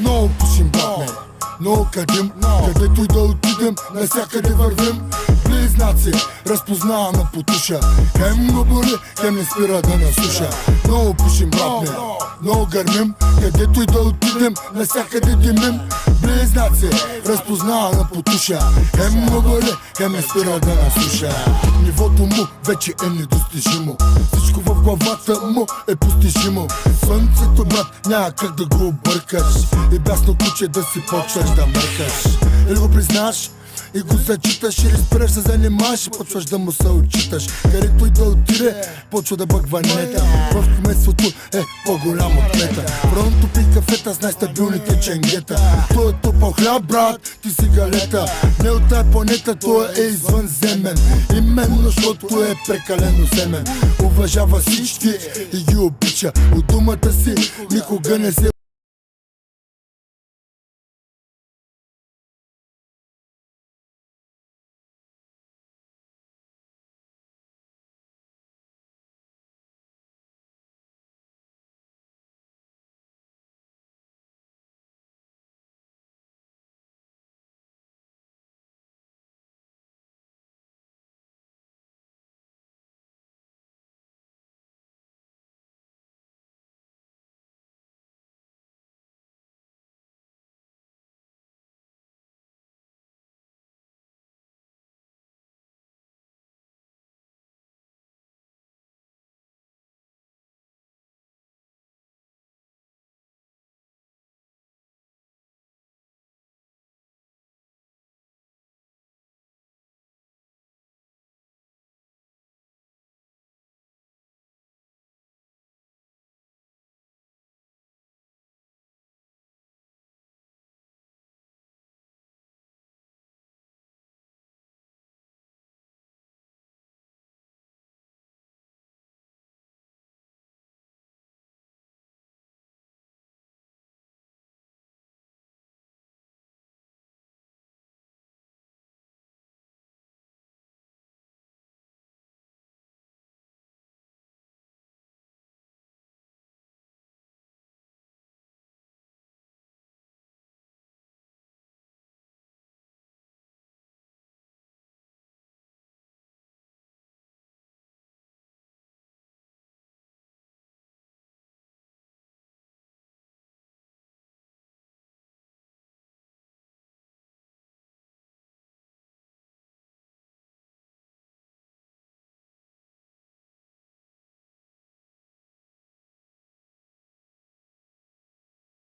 Много пушим, брат ме, много кадим, където и да отидем, навсякъде вървим. Близнаци, разпознаваме по туша, хем го боли, хем не спира да насуша. Много пушим, брат ме, много гърмим, където и да отидем, навсякъде димим. Близнаци, разпознаваме по туша, хем го боли, хем не спира да насуша. Нивото му вече е недостижимо, всичко в главата му е постижимо. Слънцето, брат, няма как да го объркаш, и бясно куче да си почваш да мъркаш. Или го признаш и го зачиташ, или спреш се занимаш и почваш да му се отчиташ. Където и да отиде, почва да бъгва нета. В кметството е по-голям от мета. Фронто пи кафета с най-стабилните ченгета. Той е топъл хляб, брат, ти си галета. Не от тая планета, той е извънземен. Именно защото е прекалено земен. Уважава всички и ги обича. От думата си никога не се